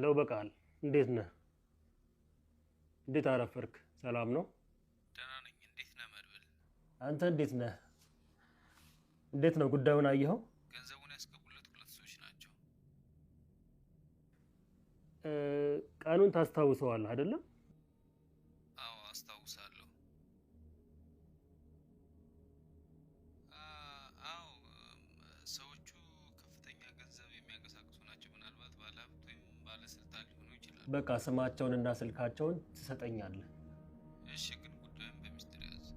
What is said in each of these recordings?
ሄሎ በቃል እንዴት ነህ? እንዴት አረፈርክ? ሰላም ነው? ደህና ነኝ። እንዴት ነህ መድብል? አንተ እንዴት ነህ? እንዴት ነው ጉዳዩን አየኸው? ገንዘቡን ያስገቡለት ሁለት ሰዎች ናቸው። ቀኑን ታስታውሰዋለህ አይደለም? አዎ አስታውሳለሁ። አዎ ሰዎቹ ከፍተኛ ገንዘብ የሚያንቀሳቅሱ ናቸው። ምናልባት ባለሀብት ወይም ባለስልጣን ሊሆኑ ይችላሉ። በቃ ስማቸውንና ስልካቸውን ትሰጠኛለህ። እሺ፣ ግን ጉዳዩን በሚስጥር ያዝ።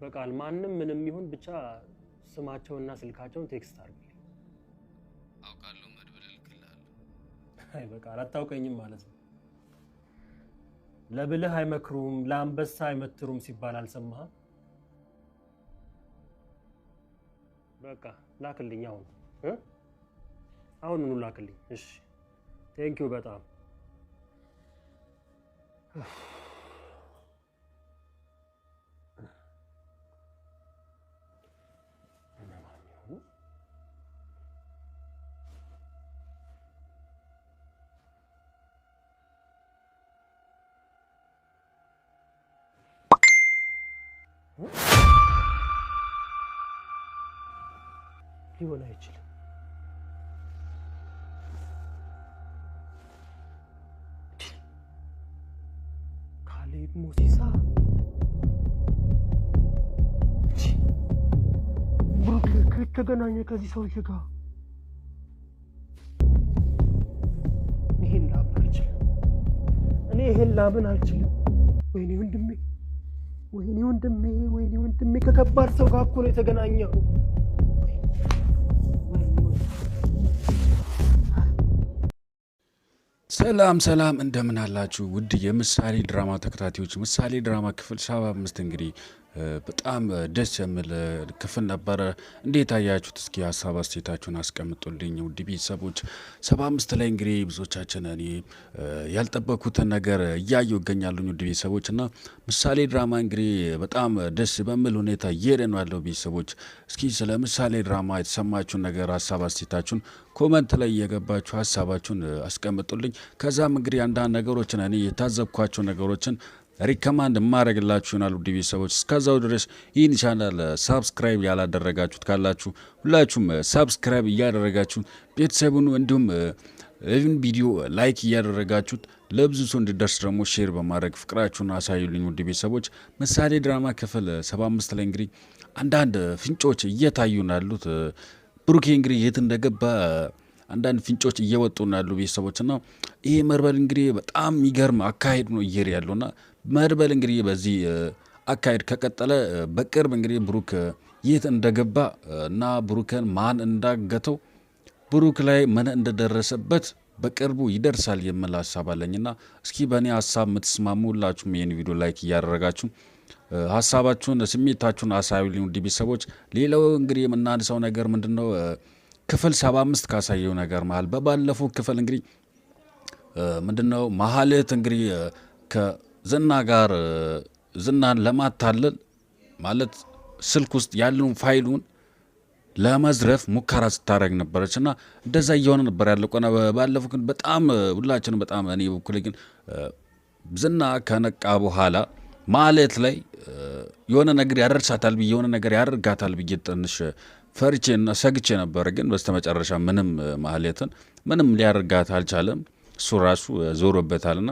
በቃል ማንም ምንም ይሁን ብቻ ስማቸውንና ስልካቸውን ቴክስት አድርግልኝ። አውቃለሁ መድብል፣ እልክልሃለሁ። አይ በቃል አታውቀኝም ማለት ነው። ለብልህ አይመክሩም ለአንበሳ አይመትሩም ሲባል አልሰማህም? በቃ ላክልኝ አሁኑኑ ላክልኝ። እሺ ቴንኪው በጣም ሊሆን አይችልም። ካሌብ ሞሲሳ ብሩክ ከተገናኘ ከዚህ ሰውዬ ጋር ይሄን ላምን አልችልም። ወይኔ ወንድሜ ከከባድ ሰው ጋር እኮ ነው የተገናኘው። ሰላም እንደምን አላችሁ ውድ የምሳሌ ድራማ ተከታታዮች። ምሳሌ ድራማ ክፍል 75 እንግዲህ በጣም ደስ የሚል ክፍል ነበረ። እንዴት አያችሁት? እስኪ ሀሳብ አስተያየታችሁን አስቀምጡልኝ ውድ ቤተሰቦች። 75 ላይ እንግዲህ ብዙዎቻችን እኔ ያልጠበኩትን ነገር እያየሁ እገኛለሁ ውድ ቤተሰቦች እና ምሳሌ ድራማ እንግዲህ በጣም ደስ በሚል ሁኔታ እየሄደ ነው ያለው ቤተሰቦች። እስኪ ስለ ምሳሌ ድራማ የተሰማችሁን ነገር ሀሳብ አስተያየታችሁን ኮመንት ላይ እየገባችሁ ሀሳባችሁን አስቀምጡልኝ። ከዛም እንግዲህ አንዳንድ ነገሮችን እኔ የታዘብኳቸው ነገሮችን ሪከማንድ ማድረግላችሁ ይሆናል ውድ ቤተሰቦች። እስከዛው ድረስ ይህን ቻናል ሳብስክራይብ ያላደረጋችሁት ካላችሁ ሁላችሁም ሳብስክራይብ እያደረጋችሁ ቤተሰቡን እንዲሁም ይህን ቪዲዮ ላይክ እያደረጋችሁት ለብዙ ሰው እንዲደርስ ደግሞ ሼር በማድረግ ፍቅራችሁን አሳዩልኝ ውድ ቤተሰቦች። ምሳሌ ድራማ ክፍል 75 ላይ እንግዲህ አንዳንድ ፍንጮች እየታዩ ናሉት። ብሩኬ እንግዲህ የት እንደገባ አንዳንድ ፍንጮች እየወጡ ናሉ ቤተሰቦችና ይሄ መርበል እንግዲህ በጣም የሚገርም አካሄድ ነው እየሄደ ያለውና መርበል እንግዲህ በዚህ አካሄድ ከቀጠለ በቅርብ እንግዲህ ብሩክ የት እንደገባ እና ብሩክን ማን እንዳገተው ብሩክ ላይ ምን እንደደረሰበት በቅርቡ ይደርሳል የሚል ሀሳብ አለኝና እስኪ በእኔ ሀሳብ የምትስማሙ ሁላችሁም ይህን ቪዲዮ ላይክ እያደረጋችሁ ሀሳባችሁን ስሜታችሁን አሳዩልኝ ውድ ቤተሰቦች። ሌላው እንግዲህ የምናነሳው ነገር ምንድነው ክፍል 75 ካሳየው ነገር መሃል በባለፈው ክፍል እንግዲህ ምንድነው ማህሌት እንግዲህ ከዝና ጋር ዝናን ለማታለል ማለት ስልክ ውስጥ ያለውን ፋይሉን ለመዝረፍ ሙከራ ስታደርግ ነበረችና እንደዛ እየሆነ ነበር ያለው። ባለፈው ግን በጣም ሁላችንም በጣም እኔ በኩል ግን ዝና ከነቃ በኋላ ማህሌት ላይ የሆነ ነገር ያደርሳታል ብዬ የሆነ ነገር ያደርጋታል ብዬ ትንሽ ፈርቼና ሰግቼ ነበር። ግን በስተመጨረሻ ምንም ማህሌትን ምንም ሊያደርጋት አልቻለም። እሱ ራሱ ዞሮበታልና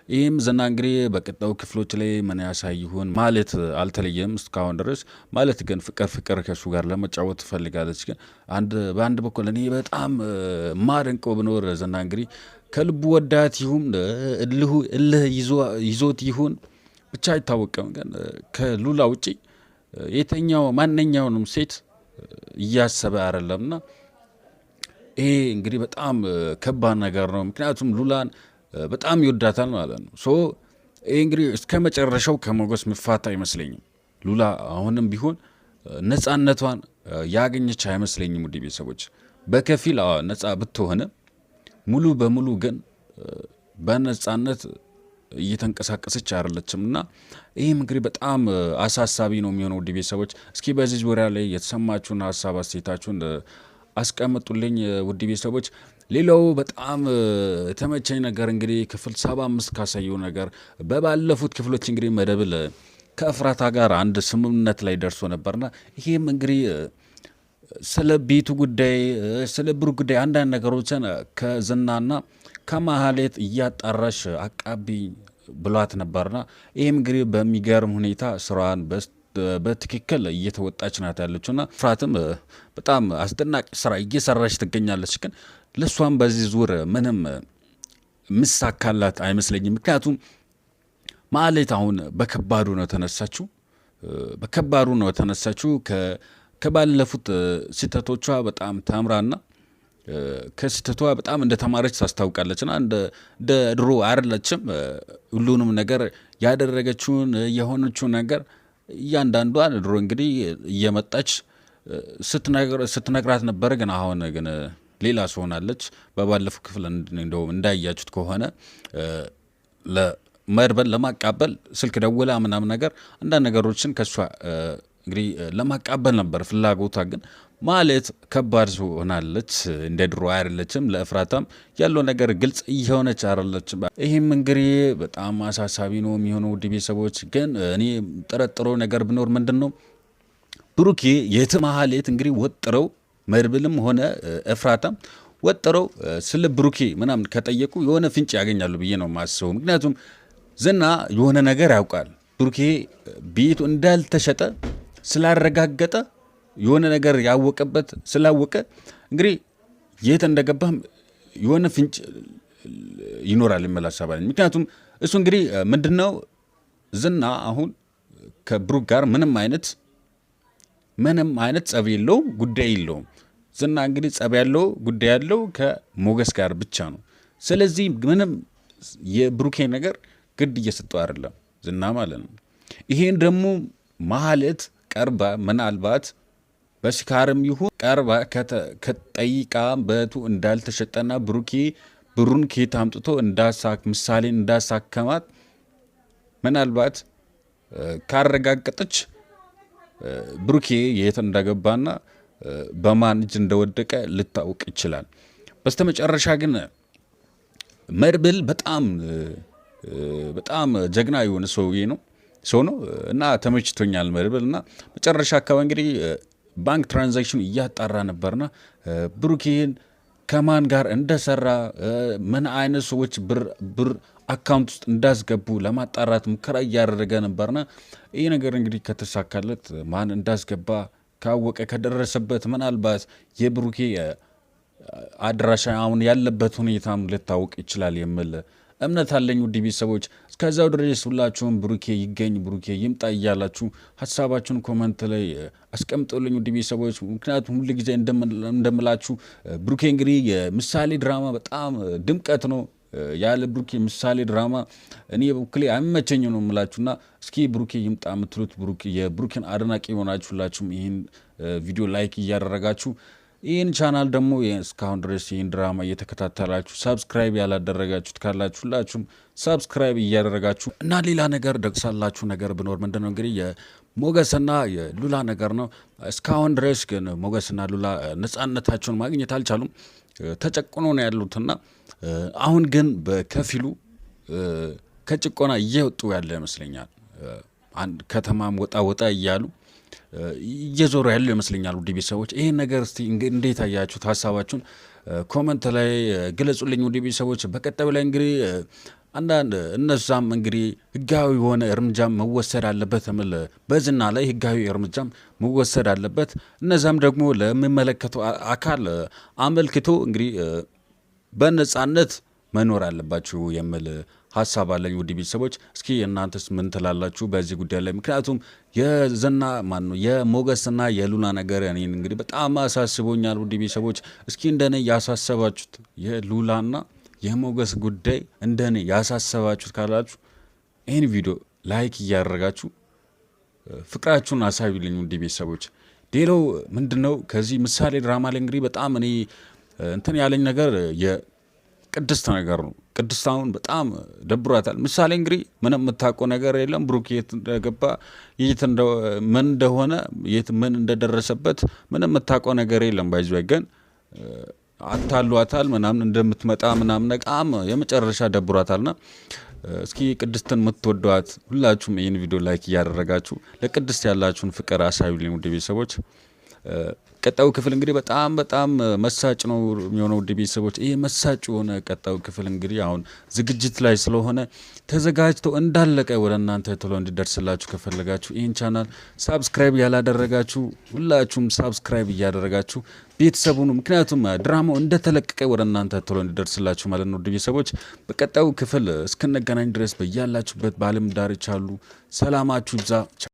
ይህም ዝና እንግዲህ በቀጣዩ ክፍሎች ላይ ምን ያሳይ ይሆን? ማህሌት አልተለየም እስካሁን ድረስ። ማለት ግን ፍቅር ከሱ ጋር ለመጫወት ትፈልጋለች። ግን በአንድ በኩል እኔ በጣም ማደንቀው ብኖር ዝና እንግዲህ ከልቡ ወዳት ይሁን እልህ ይዞት ይሁን ብቻ አይታወቅም። ግን ከሉላ ውጪ የተኛው ማንኛውንም ሴት እያሰበ አይደለምና ይሄ እንግዲህ በጣም ከባድ ነገር ነው። ምክንያቱም ሉላን በጣም ይወዳታል ማለት ነው። ሶ ይሄ እንግዲህ እስከ መጨረሻው ከሞገስ መፋታ አይመስለኝም። ሉላ አሁንም ቢሆን ነፃነቷን ያገኘች አይመስለኝም ውድ ቤተሰቦች። በከፊል ነፃ ብትሆነ ሙሉ በሙሉ ግን በነፃነት እየተንቀሳቀሰች አይደለችም እና ይህም እንግዲህ በጣም አሳሳቢ ነው የሚሆነው ውድ ቤተሰቦች። እስኪ በዚህ ዙሪያ ላይ የተሰማችሁን ሀሳብ አስተያየታችሁን አስቀምጡልኝ ውድ ቤተሰቦች። ሌላው በጣም የተመቸኝ ነገር እንግዲህ ክፍል 75 ካሳየው ነገር በባለፉት ክፍሎች እንግዲህ መድብል ከእፍራታ ጋር አንድ ስምምነት ላይ ደርሶ ነበርና ይሄም እንግዲህ ስለ ቤቱ ጉዳይ ስለ ብሩክ ጉዳይ አንዳንድ ነገሮችን ከዝናና ከማህሌት እያጣራሽ አቃቢ ብሏት ነበርና ይህም እንግዲህ በሚገርም ሁኔታ ስራዋን በትክክል እየተወጣች ናት ያለችውና ፍራትም በጣም አስደናቂ ስራ እየሰራች ትገኛለች። ግን ለሷም በዚህ ዙር ምንም ምሳካላት አይመስለኝም። ምክንያቱም ማህሌት አሁን በከባዱ ነው ተነሳችው ከባለፉት ስህተቶቿ በጣም ተምራና ከስህተቷ በጣም እንደተማረች ታስታውቃለችና እንደ ድሮ አይደለችም። ሁሉንም ነገር ያደረገችውን የሆነችውን ነገር እያንዳንዷን ድሮ እንግዲህ እየመጣች ስትነግራት ነበረ። ግን አሁን ግን ሌላ ሰው ሆናለች። በባለፈው ክፍል እንደው እንዳያችሁት ከሆነ ለመድብል ለማቃበል ስልክ ደውላ ምናምን ነገር አንዳንድ ነገሮችን ከሷ እንግዲህ ለማቃበል ነበር ፍላጎቷ። ግን ማህሌት ከባድ ሰው ሆናለች። እንደ ድሮ አይደለችም። ለእፍራታም ያለው ነገር ግልጽ እየሆነች አይደለችም። ይህም እንግዲህ በጣም አሳሳቢ ነው የሚሆነው። ውድ ቤተሰቦች ግን እኔ ጠረጥሮ ነገር ቢኖር ምንድን ነው ብሩኬ ማህሌት እንግዲህ ወጥረው መድብልም ሆነ እፍራታም ወጥረው ስለ ብሩኬ ምናምን ከጠየቁ የሆነ ፍንጭ ያገኛሉ ብዬ ነው ማስበው። ምክንያቱም ዝና የሆነ ነገር ያውቃል። ብሩኬ ቤቱ እንዳልተሸጠ ስላረጋገጠ የሆነ ነገር ያወቀበት ስላወቀ እንግዲህ የት እንደገባም የሆነ ፍንጭ ይኖራል የሚላሳባል። ምክንያቱም እሱ እንግዲህ ምንድነው ዝና አሁን ከብሩክ ጋር ምንም አይነት ጸብ የለውም፣ ጉዳይ የለውም። ዝና እንግዲህ ጸብ ያለው ጉዳይ ያለው ከሞገስ ጋር ብቻ ነው። ስለዚህ ምንም የብሩኬ ነገር ግድ እየሰጠው አይደለም ዝና ማለት ነው። ይሄን ደግሞ ማህሌት ቀርባ ምናልባት በስካርም ይሁን ቀርባ ከጠይቃ በቱ እንዳልተሸጠና ብሩኬ ብሩን ከየት አምጥቶ ምሳሌ እንዳሳከማት ምናልባት ካረጋገጠች ብሩኬ የት እንደገባና በማን እጅ እንደወደቀ ልታውቅ ይችላል። በስተመጨረሻ ግን መድብል በጣም ጀግና የሆነ ሰው ነው እና ተመችቶኛል መድብል። እና መጨረሻ አካባቢ እንግዲህ ባንክ ትራንዛክሽን እያጣራ ነበርና ብሩኬን ከማን ጋር እንደሰራ ምን አይነት ሰዎች ብር አካውንት ውስጥ እንዳስገቡ ለማጣራት ሙከራ እያደረገ ነበርና ይህ ነገር እንግዲህ ከተሳካለት ማን እንዳስገባ ካወቀ ከደረሰበት ምናልባት የብሩኬ አድራሻ አሁን ያለበት ሁኔታም ልታውቅ ይችላል የሚል እምነት አለኝ። ውድ ቤተሰቦች እስከዛው ድረስ ሁላችሁም ብሩኬ ይገኝ ብሩኬ ይምጣ እያላችሁ ሀሳባችሁን ኮመንት ላይ አስቀምጡልኝ ውድ ቤተሰቦች። ምክንያቱም ሁሉ ጊዜ እንደምላችሁ ብሩኬ እንግዲህ የምሳሌ ድራማ በጣም ድምቀት ነው። ያለ ብሩኬ ምሳሌ ድራማ እኔ በኩሌ አይመቸኝ ነው የምላችሁና እስኪ ብሩኬ ይምጣ የምትሉት የብሩኬን አድናቂ የሆናችሁ ሁላችሁም ይህን ቪዲዮ ላይክ እያደረጋችሁ ይህን ቻናል ደግሞ እስካሁን ድረስ ይህን ድራማ እየተከታተላችሁ ሰብስክራይብ ያላደረጋችሁት ካላችሁ ሁላችሁም ሰብስክራይብ እያደረጋችሁ እና ሌላ ነገር ደግሳላችሁ ነገር ብኖር ምንድነው እንግዲህ የሞገስና የሉላ ነገር ነው። እስካሁን ድረስ ግን ሞገስና ሉላ ነጻነታቸውን ማግኘት አልቻሉም። ተጨቁኖ ነው ያሉትና አሁን ግን በከፊሉ ከጭቆና እየወጡ ያለ ይመስለኛል። አንድ ከተማም ወጣ እያሉ እየዞሩ ያለው ይመስለኛል። ውድ ቤተሰቦች ይሄን ነገር እስቲ እንዴት አያችሁት? ሀሳባችሁን ኮመንት ላይ ግለጹልኝ ውድ ቤተሰቦች። በቀጣዩ ላይ እንግዲህ አንዳንድ እነዛም እንግዲህ ህጋዊ የሆነ እርምጃም መወሰድ አለበት የሚል በዝና ላይ ህጋዊ እርምጃም መወሰድ አለበት። እነዛም ደግሞ ለሚመለከተው አካል አመልክቶ እንግዲህ በነጻነት መኖር አለባችሁ የሚል ሀሳብ አለኝ ውድ ቤተሰቦች። እስኪ እናንተስ ምን ትላላችሁ በዚህ ጉዳይ ላይ? ምክንያቱም የዝና የሞገስና የሉላ ነገር እኔን እንግዲህ በጣም አሳስቦኛል ውድ ቤተሰቦች። እስኪ እንደኔ ያሳሰባችሁት የሉላና የሞገስ ጉዳይ እንደኔ ያሳሰባችሁት ካላችሁ ይህን ቪዲዮ ላይክ እያደረጋችሁ ፍቅራችሁን አሳዩልኝ ውድ ቤተሰቦች። ሌላው ምንድነው ከዚህ ምሳሌ ድራማ ላይ እንግዲህ በጣም እኔ እንትን ያለኝ ነገር የቅድስት ነገር ነው። ቅድስት አሁን በጣም ደብሯታል። ምሳሌ እንግዲህ ምንም የምታውቀው ነገር የለም። ብሩክ የት እንደገባ ምን እንደሆነ ምን እንደደረሰበት ምንም የምታውቀው ነገር የለም። ባይዘ ግን አታሏታል ምናምን እንደምትመጣ ምናምን በጣም የመጨረሻ ደብሯታልና እስኪ ቅድስትን የምትወዷት ሁላችሁም ይህን ቪዲዮ ላይክ እያደረጋችሁ ለቅድስት ያላችሁን ፍቅር አሳዩልኝ ውድ ቤተሰቦች። ቀጣዩ ክፍል እንግዲህ በጣም መሳጭ ነው የሚሆነው ውድ ቤተሰቦች። ይሄ መሳጭ የሆነ ቀጣዩ ክፍል እንግዲህ አሁን ዝግጅት ላይ ስለሆነ ተዘጋጅቶ እንዳለቀ ወደ እናንተ ቶሎ እንዲደርስላችሁ ከፈለጋችሁ ይህን ቻናል ሳብስክራይብ ያላደረጋችሁ ሁላችሁም ሳብስክራይብ እያደረጋችሁ ቤተሰቡን፣ ምክንያቱም ድራማው እንደተለቀቀ ወደ እናንተ ቶሎ እንዲደርስላችሁ ማለት ነው ውድ ቤተሰቦች። በቀጣዩ ክፍል እስክንገናኝ ድረስ በያላችሁበት በዓለም ዳርቻ ሁሉ ሰላማችሁ ይብዛ።